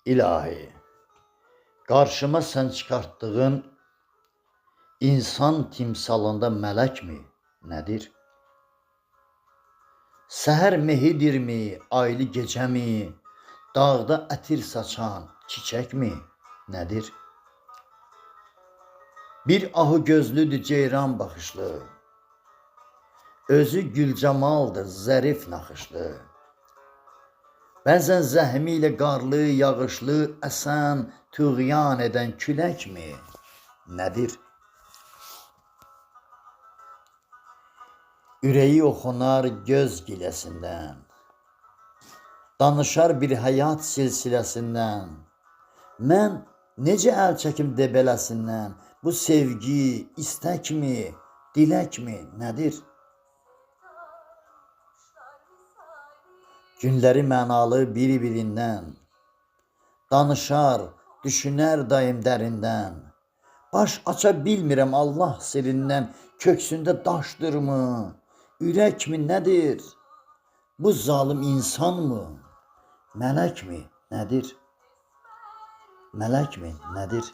İlahi, karşıma sen çıkarttığın insan timsalında melek mi? Nedir? Seher mehidir mi? Aylı gece mi? Dağda ətir saçan çiçek mi? Nedir? Bir ahu gözlüdür ceyran baxışlı, özü gülcamaldır zərif naxışlı. Bəzən zəhmi ilə qarlı, yağışlı, əsən, tuğyan edən külək mi? Nədir? Ürəyi oxunar göz giləsindən, danışar bir həyat silsiləsindən. Mən necə əl çəkim debeləsindən, bu sevgi, istək mi, dilək mi, nədir? Günləri mənalı biri-birindən, danışar, düşünər daim dərindən. Baş aça bilmirəm Allah sirindən, köksündə daşdırmı, ürək mi, nədir? Bu zalım insan mı, mələk mi, nədir? Mələk mi, nədir?